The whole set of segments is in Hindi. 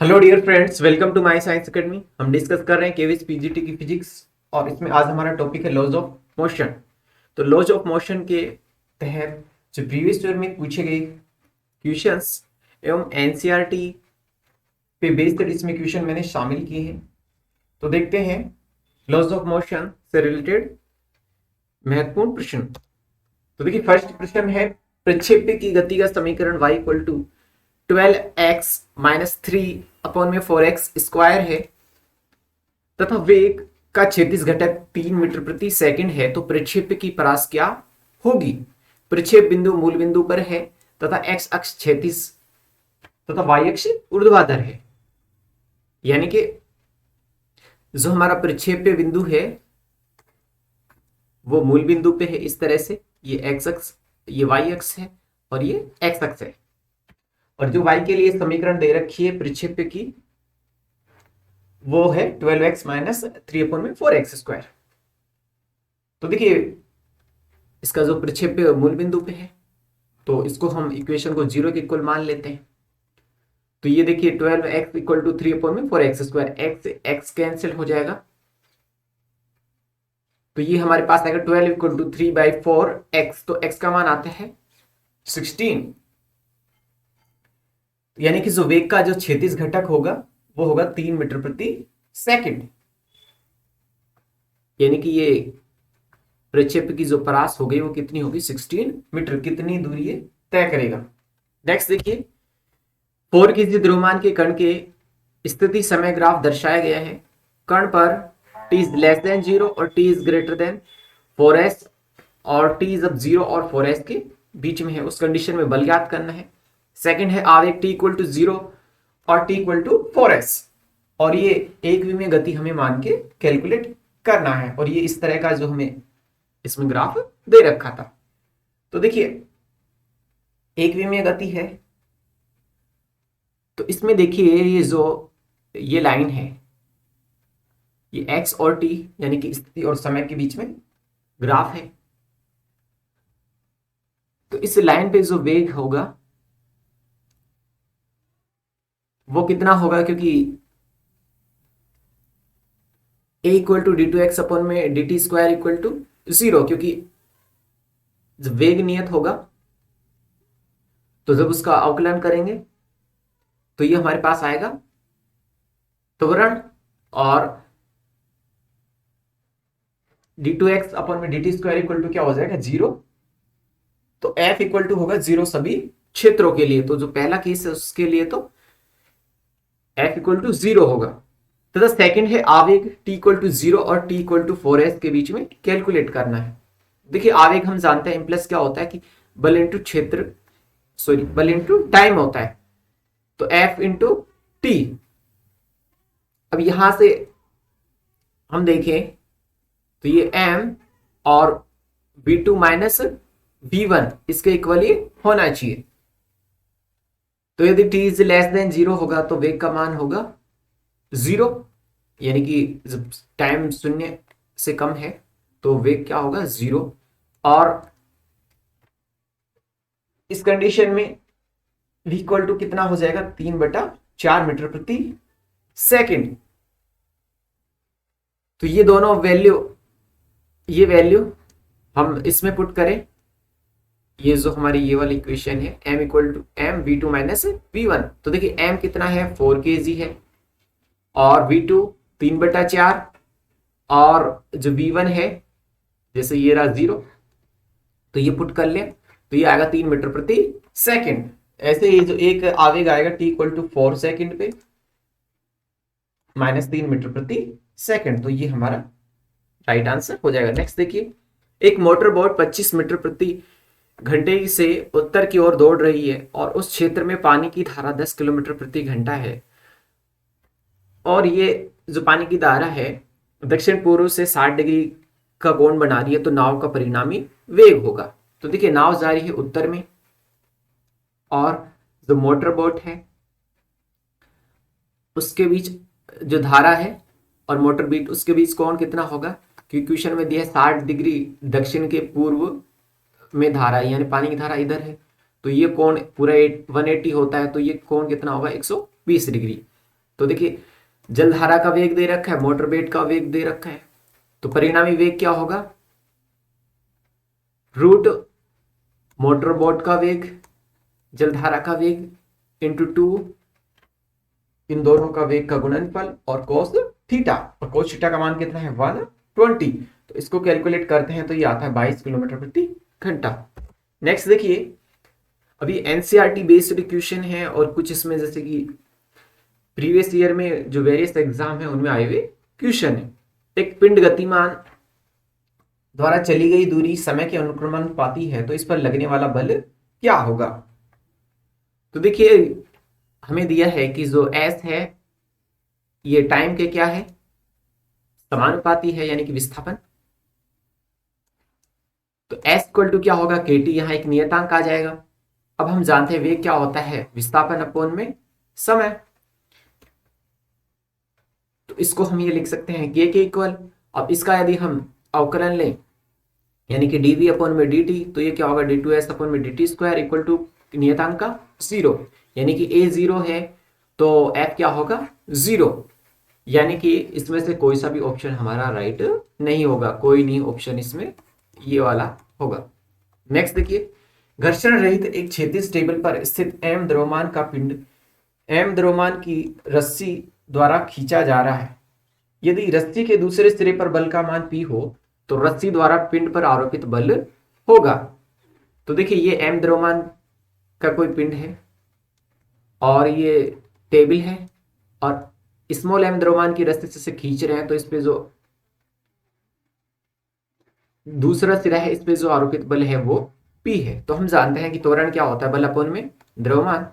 Hello dear friends, welcome to my science academy. हम डिस्कस कर रहे हैं केवीएस पीजीटी की फिजिक्स और इसमें आज हमारा टॉपिक है लॉज ऑफ मोशन। तो लॉज ऑफ मोशन के तहत जो प्रीवियस ईयर में पूछे गए क्वेश्चंस एवं एनसीईआरटी पे बेस्ड इसमें क्वेश्चन मैंने शामिल किए हैं। तो देखते हैं लॉज ऑफ मोशन से रिलेटेड महत्वपूर्ण प्रश्न। तो देखिए फर्स्ट प्रश्न है, प्रक्षेप्य की गति का समीकरण y equal to 12x minus 3/4x² है तथा वेग का क्षैतिज घटक 3 मीटर प्रति सेकंड है, तो प्रक्षेप्य की परास क्या होगी। प्रक्षेप बिंदु मूल बिंदु पर है तथा x अक्ष क्षैतिज तथा y अक्ष ऊर्ध्वाधर है, यानी कि जो हमारा प्रक्षेप्य बिंदु है वो मूल बिंदु पे है। इस तरह से ये x अक्ष, ये y अक्ष है और ये x अक्ष है। और जो y के लिए समीकरण दे रखी है प्रक्षेप्य की वो है 12x माइनस 3/4x²। तो देखिए इसका जो प्रक्षेप्य मूल बिंदु पे है तो इसको हम इक्वेशन को 0 के इक्वल मान लेते हैं। तो ये देखिए 12x equal to 3/4x², x cancel हो जाएगा तो ये हमारे पास आएगा 12 इक्वल टू 3/4x। तो x का मान आता है 16, यानी कि जो वेग का जो क्षैतिज घटक होगा वो होगा 3 मीटर प्रति सेकंड, यानी कि ये प्रक्षेप्य की जो परास हो गई वो कितनी होगी 16 मीटर। कितनी दूरी ये तय करेगा। नेक्स्ट देखिए, 4 केजी द्रव्यमान के कण के स्थिति समय ग्राफ दर्शाया गया है। कण पर t इज लेस देन 0 और t is greater then 4s और t जब 0 और 4s के बीच में है उस कंडीशन में बल ज्ञात करना है। सेकंड है आवेग t इक्वल टू 0 और t इक्वल टू 4s, और ये एक विमीय गति हमें मान के कैलकुलेट करना है। और ये इस तरह का जो हमें इसमें ग्राफ दे रखा था। तो देखिए एक विमीय गति है तो इसमें देखिए ये जो ये लाइन है ये x और t यानी कि स्थिति और समय के बीच में ग्राफ है। तो इस लाइन पे जो वेग होगा वो कितना होगा, क्योंकि a इक्वल टू d2x अपन में dt² इक्वल टू 0, क्योंकि जब वेग नियत होगा तो जब उसका अवकलन करेंगे तो ये हमारे पास आएगा त्वरण, और d2x अपन में dt² इक्वल टू क्या हो जाएगा 0। तो f इक्वल टू होगा 0 सभी क्षेत्रों के लिए। तो जो पहला केस है उसके लिए तो f इक्वल टू 0 होगा। तथा सेकंड है आवेग t इक्वल टू 0 और t इक्वल टू 4s के बीच में कैलकुलेट करना है। देखिए आवेग हम जानते हैं इम्प्लस क्या होता है कि बल इंटू क्षेत्र, सॉरी बल इंटू टाइम होता है। तो f इंटू t। अब यहां से हम देखें तो ये m और v2 माइनस v1 इसके इक्वल ही होना चाहिए। तो यदि t इज लेस देन 0 होगा तो वेग का मान होगा 0, यानी कि जब टाइम 0 से कम है तो वेग क्या होगा 0। और इस कंडीशन में v इक्वल टू कितना हो जाएगा 3/4 मीटर प्रति सेकंड। तो ये दोनों वैल्यू हम इसमें पुट करें, ये जो हमारी ये वाली इक्वेशन है m equal to m v2 minus v1। तो देखिए m कितना है 4 kg है और v2 3/4 और जो v1 है जैसे ये रहा 0, तो ये पुट कर ले तो ये आएगा 3 मीटर प्रति सेकंड। ऐसे ही जो एक आवेग आएगा t इक्वल टू 4 सेकंड पे माइनस 3 मीटर प्रति सेकंड। तो ये हमारा राइट आंसर हो जाएगा। नेक्स्ट देखिए, एक मोटर बोट 25 मीटर प्रति घंटे से उत्तर की ओर दौड़ रही है और उस क्षेत्र में पानी की धारा 10 किलोमीटर प्रति घंटा है, और ये जो पानी की धारा है दक्षिण पूर्व से 60 डिग्री का कोण बना रही है, तो नाव का परिणामी वेग होगा। तो देखिए नाव जा रही है उत्तर में और जो मोटर बोट है उसके बीच जो धारा है और मोटर बीट उसके बीच कोण कितना होगा, क्योंकि क्वेश्चन में दिया है 60 डिग्री दक्षिण के पूर्व में धारा है, यानी पानी की धारा इधर है, तो ये कोण पूरा 180 होता है, तो ये कोण कितना होगा 120 डिग्री। तो देखिए जलधारा का वेग दे रखा है, मोटर बोट का वेग दे रखा है, तो परिणामी वेग क्या होगा, रूट मोटर बोट का वेग, जलधारा का वेग इंटू 2, इन दोनों का वेग का गुणनफल, और कोस थीटा, और कोस थीटा का मान कितना है 120। तो इसको कैलकुलेट करते हैं तो ये आता है 22 किलोमीटर प्रति घंटा। नेक्स्ट देखिए, अभी एनसीईआरटी बेस्ड क्वेश्चन है और कुछ इसमें जैसे कि प्रीवियस ईयर में जो वेरियस एग्जाम है उनमें आए हुए क्वेश्चन है। एक पिंड गतिमान द्वारा चली गई दूरी समय के अनुक्रमानुपाती है, तो इस पर लगने वाला बल क्या होगा। तो देखिए हमें दिया है कि जो एस है ये टाइम के क्या है, समानुपाती है, यानी कि विस्थापन। तो एस इक्वल टू क्या होगा, के टी, यहां एक नियतांक आ जाएगा। अब हम जानते हैं वेग क्या होता है, विस्थापन अपॉन में समय। तो इसको हम ये लिख सकते हैं के इक्वल, अब इसका यदि हम अवकलन लें यानी कि dv अपॉन में dt, तो ये क्या होगा d2s अपॉन में dt स्क्वायर इक्वल टू नियतांक का 0, यानी कि a 0 है तो f क्या होगा 0, यानी कि इसमें से कोई सा भी ऑप्शन हमारा राइट नहीं होगा, कोई नहीं ऑप्शन इसमें ये वाला होगा। नेक्स्ट देखिए, घर्षण रहित एक क्षैतिज टेबल पर स्थित m द्रव्यमान का पिंड m द्रव्यमान की रस्सी द्वारा खींचा जा रहा है। यदि रस्सी के दूसरे सिरे पर बल का मान P हो तो रस्सी द्वारा पिंड पर आरोपित बल होगा। तो देखिए ये m द्रव्यमान का कोई पिंड है और ये टेबल है और स्मॉल m द्रव्यमान की रस्सी से खींच रहे हैं, तो इस पे जो दूसरा सिरा है इस पे जो आरोपित बल है वो P है। तो हम जानते हैं कि त्वरण क्या होता है, बल अपॉन में द्रव्यमान,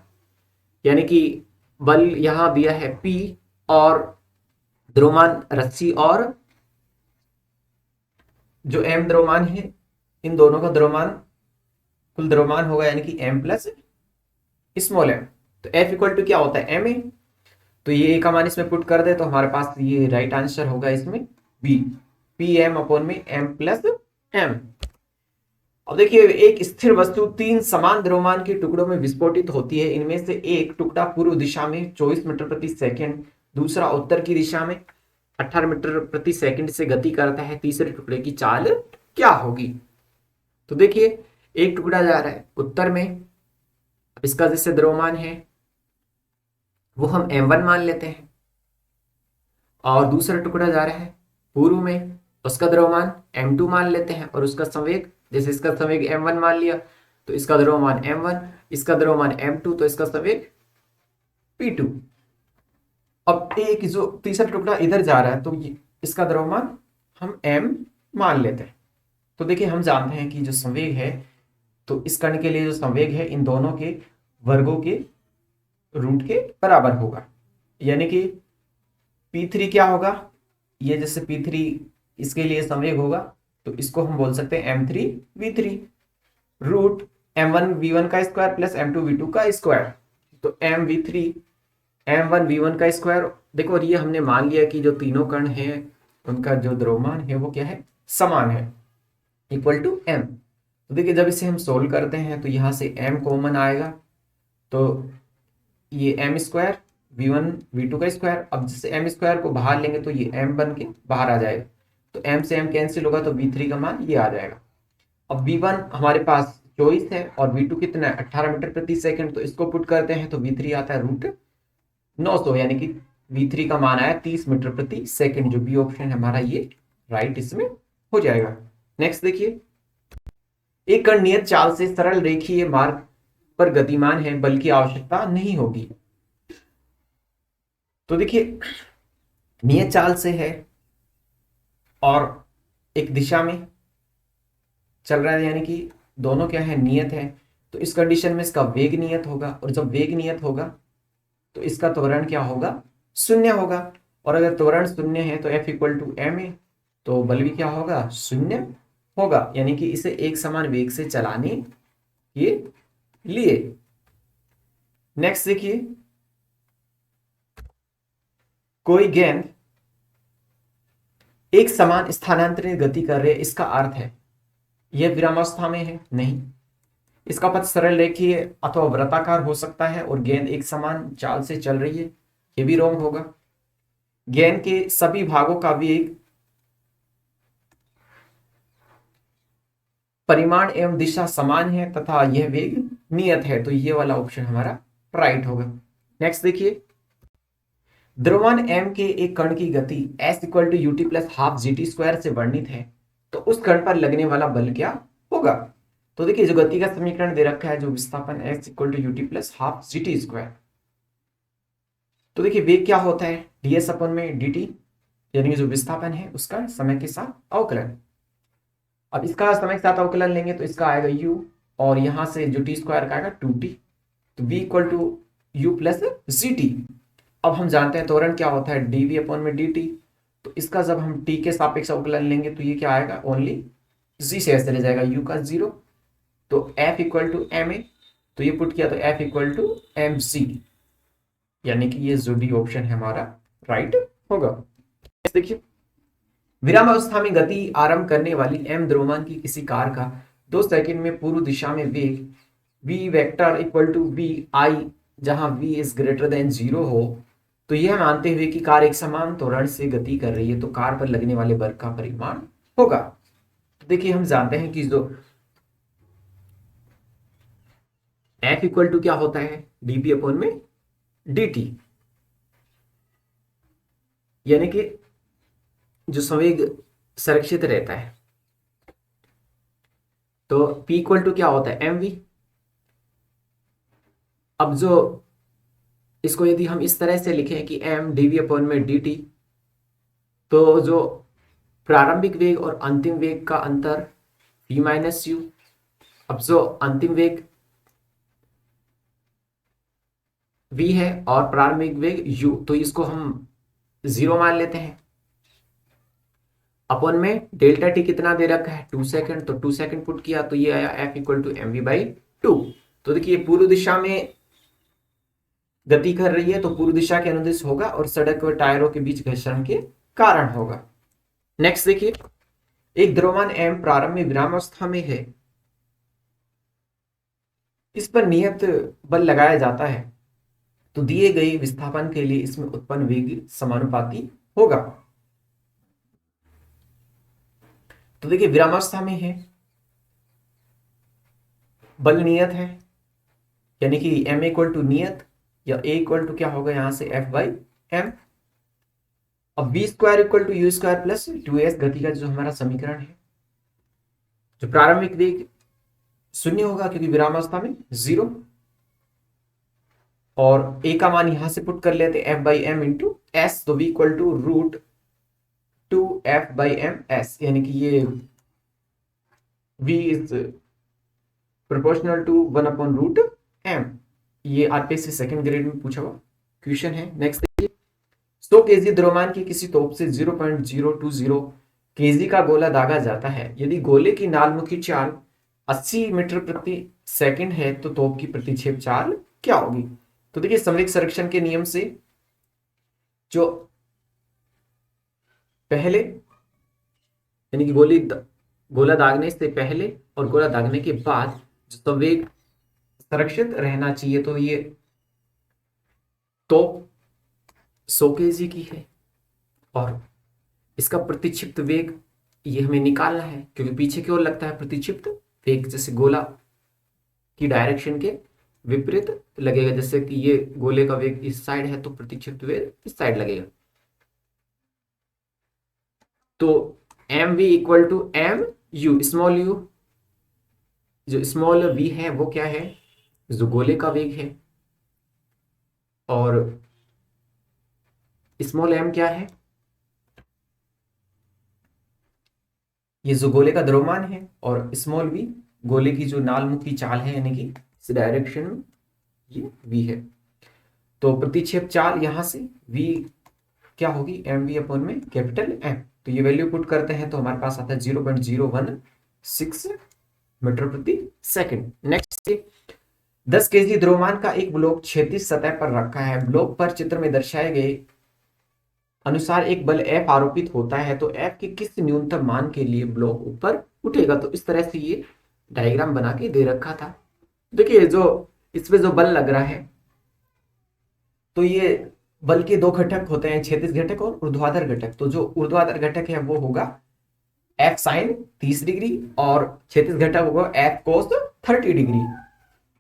यानी कि बल यहां दिया है P और द्रव्यमान रस्सी और जो m द्रव्यमान है इन दोनों का द्रव्यमान कुल द्रव्यमान होगा, यानी कि m प्लस स्मॉल m। तो F इक्वल टू क्या होता है ma, तो ये का मान इसमें पुट कर दे तो हमारे पास ये राइट आंसर होगा इसमें B, Pm अपॉन में m प्लस m। अब देखिए एक स्थिर वस्तु 3 समान द्रव्यमान के टुकड़ों में विस्फोटित होती है। इनमें से एक टुकड़ा पूर्व दिशा में 24 मीटर प्रति सेकंड, दूसरा उत्तर की दिशा में 18 मीटर प्रति सेकंड से गति करता है। तीसरे टुकड़े की चाल क्या होगी। तो देखिए एक टुकड़ा जा रहा है उत्तर में, इसका जैसे द्रव्यमान है वो हम m1 मान लेते हैं, और दूसरा टुकड़ा जा रहा है पूर्व में, उसका द्रव्यमान m2 मान लेते हैं, और उसका संवेग जैसे इसका संवेग m1 मान लिया तो इसका द्रव्यमान m1, इसका द्रव्यमान m2, तो इसका संवेग p2। अब एक जो तीसरा टुकड़ा इधर जा रहा है तो इसका द्रव्यमान हम m मान लेते हैं। तो देखिए हम जानते हैं कि जो संवेग है तो इस कण के लिए जो संवेग है इन दोनों के वर्गों के रूट के बराबर होगा, यानी कि P3 क्या होगा, ये जैसे P3 इसके लिए संवेग होगा तो इसको हम बोल सकते हैं m3v3 रूट m1v1 का स्क्वायर प्लस m2v2 का स्क्वायर। तो m1v1 का स्क्वायर, देखो ये हमने मान लिया कि जो तीनों कण हैं उनका जो द्रव्यमान है वो क्या है, समान है, इक्वल टू m। तो देखिए जब इसे हम सोल्व करते हैं तो यहाँ से m कॉमन आएगा, तो ये m स्क्वायर v1 v2 का स्क्वायर, अब जैसे m स्क्वायर को बाहर लेंगे तो ये m बन के बाहर आ जाएगा, तो m से m कैंसिल होगा तो v3 का मान ये आ जाएगा। अब v1 हमारे पास 24 है और v2 कितना है 18 मीटर प्रति सेकंड, तो इसको पुट करते हैं तो v3 आता है रूट 900, यानी कि v3 का मान आया 30 मीटर प्रति सेकंड, जो बी ऑप्शन है हमारा ये राइट इसमें हो जाएगा। नेक्स्ट देखिए, एक कण नियत चाल से सरल रेखीय मार्ग पर गतिमान है, बल की आवश्यकता नहीं होगी। तो देखिए नियत चाल से है और एक दिशा में चल रहा है, यानी कि दोनों क्या है नियत है, तो इस कंडीशन में इसका वेग नियत होगा, और जब वेग नियत होगा तो इसका त्वरण क्या होगा, शून्य होगा, और अगर त्वरण शून्य है तो F इक्वल टू ma, तो बल भी क्या होगा शून्य होगा, यानी कि इसे एक समान वेग से चलाने के लिए। नेक्स्ट देखिए, कोई गेंद एक समान स्थानांतरित गति कर रहे, इसका अर्थ है यह विरामावस्था में है नहीं, इसका पथ सरल रेखीय अथवा वृत्ताकार हो सकता है और गेंद एक समान चाल से चल रही है। ये भी रॉन्ग होगा। गेंद के सभी भागों का वेग परिमाण एवं दिशा समान है तथा यह वेग नियत है, तो ये वाला ऑप्शन हमारा राइट होगा। नेक्स्ट देखिए, द्रव्यमान m के एक कण की गति s equal to u t plus half g t square से वर्णित है, तो उस कण पर लगने वाला बल क्या होगा। तो देखिए जो गति का समीकरण दे रखा है, जो विस्थापन s equal to u t plus half g t square, तो देखिए वेग क्या होता है ds अपन में dt, यानी कि जो विस्थापन है उसका समय के साथ अवकलन। अब इसका समय के साथ अवकलन लेंगे तो इसका आएगा u, और यहां से जो टी स्क्वायर का आएगा 2t, तो v equal to u plus g t. अब हम जानते हैं त्वरण क्या होता है dv अपॉन में dt, तो इसका जब हम t के सापेक्ष अवकलन लेंगे तो ये क्या आएगा ओनली g से ऐसे चले जाएगा u का 0, तो f equal to m a, तो ये पुट किया तो f equal to m c, यानी कि ये जो डी ऑप्शन है हमारा राइट होगा। देखिए, विराम अवस्था में गति आरंभ करने वाली m द्रव्यमान की किसी कार का 2 सेकंड में पूर्व दिशा में वेग v vector equal to v i, जहां v इज ग्रेटर देन 0 हो, तो यह मानते हुए कि कार एक समान त्वरण से गति कर रही है, तो कार पर लगने वाले बल का परिमाण होगा। तो देखिए हम जानते हैं कि जो F इक्वल टू क्या होता है dp अपॉन में dt, यानी कि जो संवेग संरक्षित रहता है, तो P इक्वल टू क्या होता है mv। अब जो इसको यदि हम इस तरह से लिखें कि m dv अपॉन में dt, तो जो प्रारंभिक वेग और अंतिम वेग का अंतर v माइनस यू। अब जो अंतिम वेग v है और प्रारंभिक वेग u, तो इसको हम 0 मान लेते हैं। अपन में डेल्टा टी कितना दे रखा है 2 सेकंड, तो 2 सेकंड पुट किया तो ये आया f equal to M v by 2। तो देखिए पूर्व दिशा में गति कर रही है, तो पूर्व दिशा के अनुदिश होगा और सड़क और टायरों के बीच घर्षण के कारण होगा। नेक्स्ट देखिए, एक द्रव्यमान m प्रारंभ में विरामावस्था में है, इस पर नियत बल लगाया जाता है, तो दिए गए विस्थापन के लिए इसमें उत्पन्न वेग समानुपाती होगा। तो देखिए विरामावस्था में है, बल नियत है, यानी कि m इक्वल टू नियत, या a इक्वल टू क्या होगा यहां से f बाई एम। अब v square equal to u square plus 2s गति का जो हमारा समीकरण है, जो प्रारंभिक वेग 0 होगा क्योंकि विरामावस्था में 0, और a का मान यहां से पुट कर लेते f by m into s, तो v equal to root 2f by m s, यानी कि ये v is proportional to 1 upon root m। ये आरपीएससी सेकंड ग्रेड में पूछा हुआ क्वेश्चन है। नेक्स्ट देखिए, 100 केजी द्रव्यमान की किसी तोप से 0.020 केजी का गोला दागा जाता है, यदि गोले की नालमुखी चाल 80 मीटर प्रति सेकंड है, तो तोप की प्रतिक्षेप चाल क्या होगी। तो देखिए संवेग संरक्षण के नियम से जो पहले यानी कि गोला दागने से पहले और गोला दागने के बाद जो संवेग संरक्षित रहना चाहिए, तो ये तोप 100 केजी की है और इसका प्रतिक्षिप्त वेग ये हमें निकालना है, क्योंकि पीछे की ओर लगता है प्रतिक्षिप्त वेग, जैसे गोला की डायरेक्शन के विपरीत लगेगा, जैसे कि ये गोले का वेग इस साइड है तो प्रतिक्षिप्त वेग इस साइड लगेगा। तो m v equal to m u, small u जो स्मॉल वी है वो क्या है, जो गोले का वेग है, और स्मॉल एम क्या है, ये जो गोले का द्रव्यमान है, और स्मॉल वी गोले की जो नालमुखी चाल है, यानी कि इस डायरेक्शन में ये वी है। तो प्रतिक्षेप चाल यहां से वी क्या होगी एम वी अपॉन में कैपिटल एम, तो ये वैल्यू पुट करते हैं तो हमारे पास आता है 0.016 मीटर प्रति सेकंड। नेक्स्ट, 10 केजी द्रव्यमान का एक ब्लॉक क्षैतिज सतह पर रखा है, ब्लॉक पर चित्र में दर्शाए गए अनुसार एक बल F आरोपित होता है, तो F के किस न्यूनतम मान के लिए ब्लॉक ऊपर उठेगा। तो इस तरह से ये डायग्राम बना के दे रखा था। देखिए जो इसमें जो बल लग रहा है, तो ये बल के दो घटक होते हैं, क्षैतिज घटक और ऊर्ध्वाधर घटक। तो जो ऊर्ध्वाधर घटक है वो होगा F साइन 30 डिग्री और क्षैतिज घटक होगा F कोस 30 डिग्री।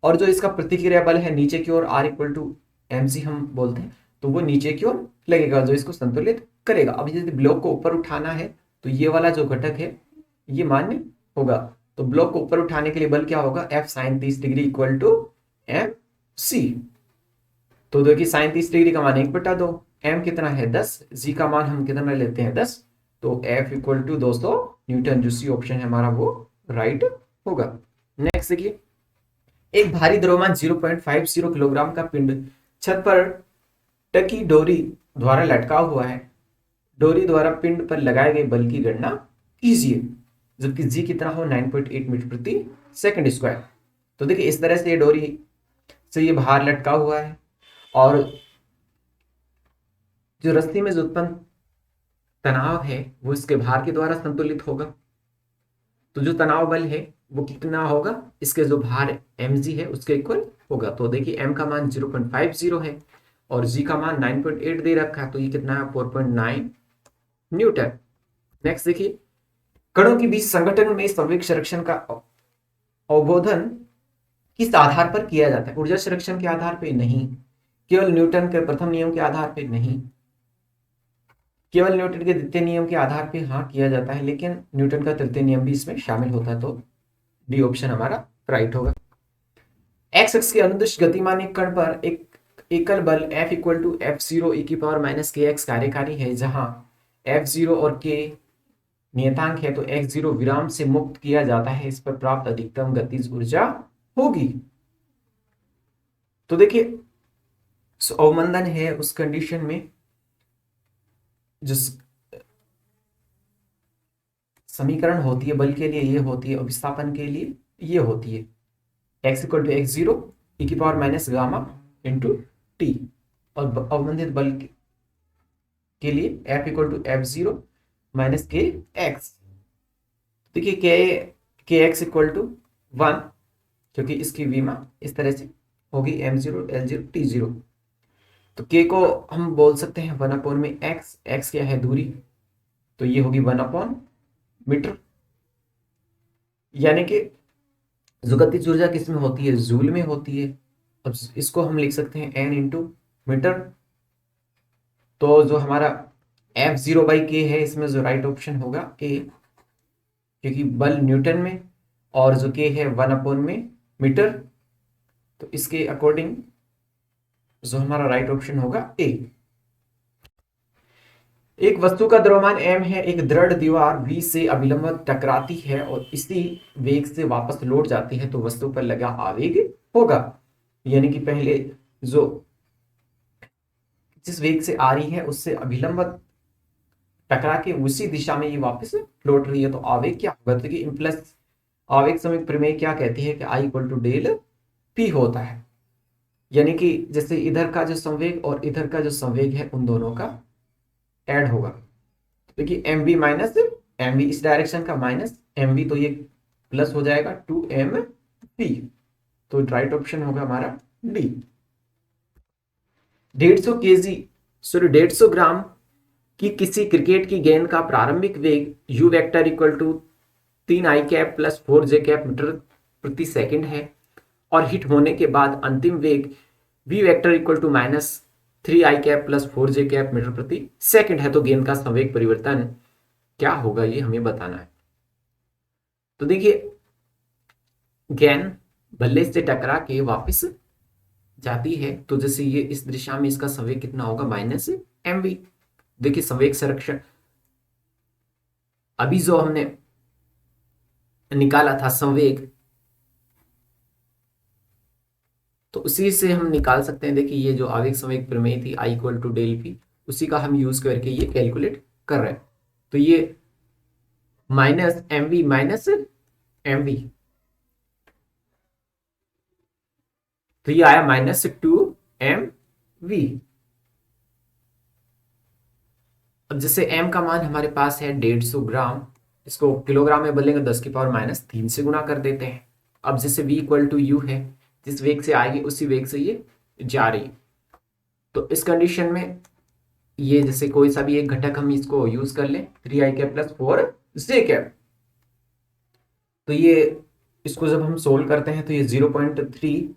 और जो इसका प्रतिक्रिया बल है नीचे की ओर R इक्वल टू mg हम बोलते हैं, तो वो नीचे की ओर लगेगा जो इसको संतुलित करेगा। अब यदि ब्लॉक को ऊपर उठाना है तो ये वाला जो घटक है ये मान्य होगा। तो ब्लॉक को ऊपर उठाने के लिए बल क्या होगा, F sine 30 degree equal to mc। तो देखिए साइन 30 डिग्री का मान 1/2, m कितना है 10, g का मान हम कितना लेते हैं 10, तो F इक्वल टू 200 न्यूटन, जो सी ऑप्शन है हमारा वो राइट होगा। नेक्स्ट देखिए, एक भारी द्रव्यमान 0.50 किलोग्राम का पिंड छत पर टकी डोरी द्वारा लटका हुआ है। डोरी द्वारा पिंड पर लगाए गए बल की गणना कीजिए, जबकि जी कितना हो 9.8 मीटर प्रति सेकंड स्क्वायर। तो देखिए इस तरह से ये डोरी से ये बाहर लटका हुआ है और जो रस्सी में जो उत्पन्न तनाव है वो इसके भार के द्वारा संतुलित होगा। तो जो तनाव बल है वो कितना होगा, इसके जो भार mg है उसके इक्वल होगा। तो देखिए m का मान 0.50 है और g का मान 9.8 दे रखा है, तो ये कितना है 4.9 न्यूटन। नेक्स्ट देखिए, कणों के बीच संगठन में संवेग संरक्षण का अवबोधन किस आधार पर किया जाता है, ऊर्जा संरक्षण के आधार पर नहीं, केवल न्यूटन के प्रथम नियम के आधार पर नहीं, केवल न्यूटन के द्वितीय नियम के आधार पर हाँ किया जाता है, लेकिन न्यूटन का तृतीय नियम भी इसमें शामिल होता है। तो डी ऑप्शन हमारा राइट होगा। एक्स एक्स के अनुदिश गतिमान एक कण पर एक एकल बल F equal to F0 e की पावर माइनस kx कार्यकारी है, जहां F0 और k नियतांक है, तो x0 विराम से मुक्त किया जाता है, इस पर प्राप्त अधिकतम गतिज ऊर्जा होगी। तो देखिए अवमंदन है उस कंडीशन में जो समीकरण होती है बल के लिए ये होती है और विस्थापन के लिए ये होती है x equal to x0 e की power minus gamma into t, और अवमंदित बल के लिए F equal to F0 minus k x. देखिए के एक्स इक्वल टू 1, क्योंकि इसकी विमा इस तरह से होगी m0 l0 t0। तो k को हम बोल सकते हैं 1 में x क्या है दूरी, तो ये होगी 1 मीटर, यानी कि जो गतिज ऊर्जा किस में होती है, जूल में होती है। अब इसको हम लिख सकते हैं n इंटू मीटर। तो जो हमारा F0 बाई k है इसमें जो राइट ऑप्शन होगा a, क्योंकि बल न्यूटन में और जो k है 1 में मीटर, तो इसके अकॉर्डिंग जो हमारा राइट ऑप्शन होगा a। एक वस्तु का द्रव्यमान m है, एक दृढ़ दीवार v से अभिलंब टकराती है और इसी वेग से वापस लौट जाती है, तो वस्तु पर लगा आवेग होगा, यानी कि पहले जो जिस वेग से आ रही है उससे अभिलंब टकरा के उसी दिशा में ये वापस लौट रही है, तो आवेग क्या होगा। तो इम्प्लस आवेग संवेग प्रमेय क्या कहती है कि I equal to del P होता है, यानी कि जैसे इधर का जो संवेग और इधर का जो संवेग है उन दोनों का ऐड होगा। देखिए mv माइनस mv इस डायरेक्शन का माइनस mv, तो ये प्लस हो जाएगा 2mv, तो राइट ऑप्शन होगा हमारा डी। 150 ग्राम कि किसी क्रिकेट की गेंद का प्रारंभिक वेग u vector equal to 3i cap plus 4j cap metre प्रति सेकंड है और हिट होने के बाद अंतिम वेग v vector equal to minus 3i cap plus 4j cap metre प्रति सेकंड है, तो गेंद का संवेग परिवर्तन क्या होगा ये हमें बताना है। तो देखिए गेंद बल्ले से टकरा के वापस जाती है, तो जैसे ये इस दिशा में इसका संवेग कितना होगा माइनस mv। देखिए संवेग संरक्षण अभी जो हमने निकाला था संवेग, तो उसी से हम निकाल सकते हैं। देखिए ये जो आवेग संवेग प्रमेय थी I equal to del P, उसी का हम यूज करके ये कैलकुलेट कर रहे हैं। तो ये माइनस mv, तो ये आया माइनस 2mv। अब जैसे m का मान हमारे पास है 150 ग्राम, इसको किलोग्राम में बदलेंगे 10 की पावर माइनस 3 से गुणा कर देते हैं। अब जैसे v इक्वल टू u है, जिस वेग से आएगी उसी वेग से ये जा रही है, तो इस कंडीशन में ये जैसे कोई सा भी एक घटक हम इसको यूज कर लें, 3i cap plus 4j cap, तो ये इसको जब हम सोल्व करते हैं तो ये 0.3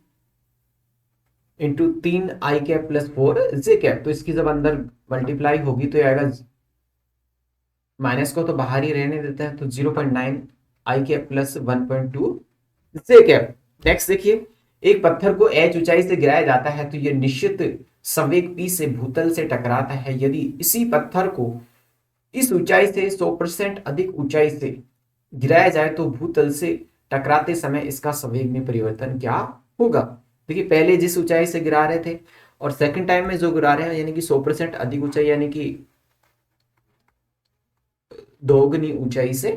into 3i cap plus 4j cap, तो इसकी जब अंदर मल्टीप्लाई होगी तो ये आएगा, माइनस को तो बाहर ही रहने देते हैं, तो 0.9i cap plus 1.2j cap. Next देखिए, एक पत्थर को h ऊंचाई से गिराया जाता है तो यह निश्चित संवेग p से भूतल से टकराता है। यदि इसी पत्थर को इस ऊंचाई से 100% अधिक ऊंचाई से गिराया जाए तो भूतल से टकराते समय इसका संवेग में परिवर्तन क्या होगा। देखिए, पहले जिस ऊंचाई से गिरा रहे थे और सेकंड टाइम में जो गिरा रहे हैं, यानी कि 100% अधिक ऊंचाई, यानी कि दोगुनी ऊंचाई से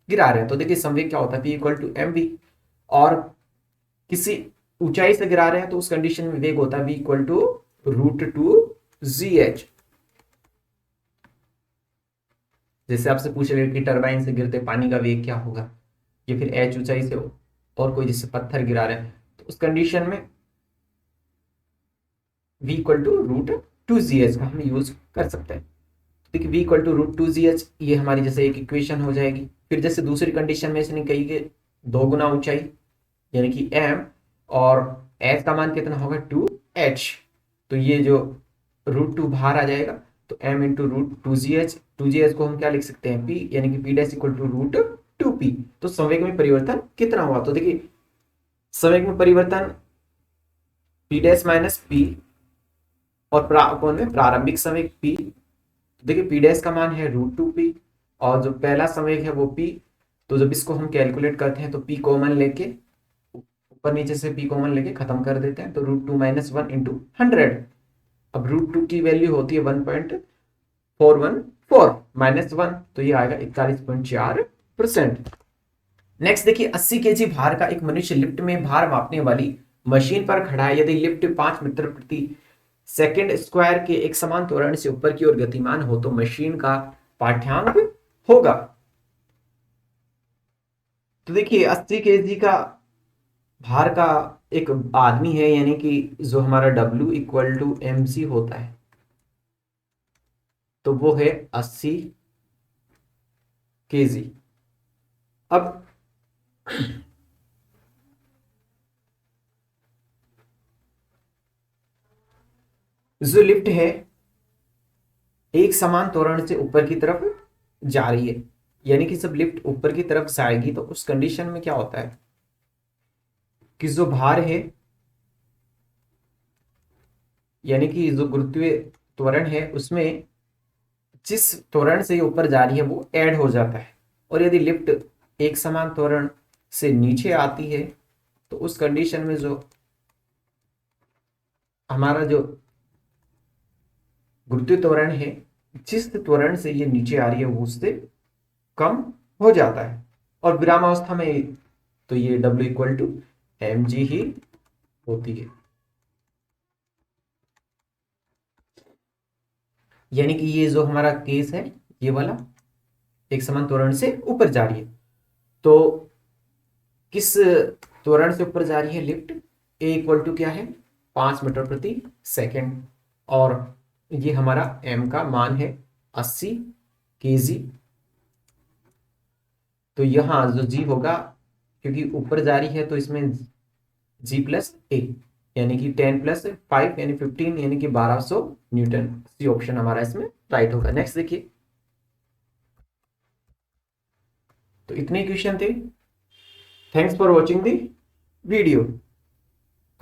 गिरा रहे हैं, तो देखिए संवेग क्या होता है, P equal to M V. और किसी ऊंचाई से गिरा रहे हैं तो उस कंडीशन में वेग होता है V इक्वल टू √2gh। जैसे आपसे पूछ रहे कि टरबाइन से गिरते पानी का वेग क्या होगा, या फिर h ऊंचाई से और कोई जैसे पत्थर गिरा रहे हैं, तो उस कंडीशन में V इक्वल टू √2gh का हम यूज कर सकते हैं। देखिए V इक्वल टू √2gh ये हमारी जैसे एक इक्वेशन हो जाएगी। फिर जैसे दूसरी कंडीशन में इसने कही कि 2 गुना ऊंचाई यानी कि m, और h का मान कितना होगा 2h, तो ये जो √2 बाहर आ जाएगा, तो m इंटू √2gh, 2gh को हम क्या लिख सकते हैं p, यानी कि p dash equal to √2p। तो संवेग में परिवर्तन कितना हुआ, तो देखिए संवेग में परिवर्तन p डैश माइनस p, और कौन में प्रारंभिक संवेग p, देखिए p डैश का मान है √2p और जो पहला संवेग है वो p। तो जब इसको हम कैलकुलेट करते हैं तो p कॉमन लेके, ऊपर नीचे से p कॉमन लेके खत्म कर देते हैं, तो √2 माइनस 1 इंटू 100। अब √2 की वैल्यू होती है 1.414 माइनस 1, तो ये आएगा 41.4%। नेक्स्ट देखिए, 80 केजी भार का एक मनुष्य लिफ्ट में भार मापने वाली मशीन पर खड़ा है। यदि लिफ्ट 5 मीटर प्रति सेकंड स्क्वायर के एक समान त्वरण से ऊपर की ओर गतिमान हो तो मशीन का पाठ्यांक होगा। तो देखिए 80 केजी का भार का एक आदमी है, यानी कि जो हमारा W इक्वल टू mc होता है, तो वो है 80 केजी। अब जो लिफ्ट है एक समान त्वरण से ऊपर की तरफ जा रही है, यानी कि जब लिफ्ट ऊपर की तरफ जाएगी तो उस कंडीशन में क्या होता है कि जो भार है, यानी कि जो गुरुत्वीय त्वरण है, उसमें जिस त्वरण से ऊपर जा रही है वो ऐड हो जाता है। और यदि लिफ्ट एक समान त्वरण से नीचे आती है तो उस कंडीशन में जो हमारा जो गुरुत्वीय त्वरण है, जिस त्वरण से ये नीचे आ रही है वो उससे कम हो जाता है। और विरामावस्था में तो ये W इक्वल टू mg ही होती है, यानी कि ये जो हमारा केस है ये वाला एक समान त्वरण से ऊपर जा रही है। तो किस त्वरण से ऊपर जा रही है लिफ्ट, A इक्वल टू क्या है 5 मीटर प्रति सेकंड, और ये हमारा m का मान है 80 केजी। तो यहाँ जो g होगा, क्योंकि ऊपर जा रही है तो इसमें g प्लस a, यानी कि 10 प्लस 5 यानी 15 यानी कि 1200 न्यूटन। सी ऑप्शन हमारा इसमें राइट होगा। नेक्स्ट देखिए, तो इतने क्वेश्चन थे। Thanks for watching the video.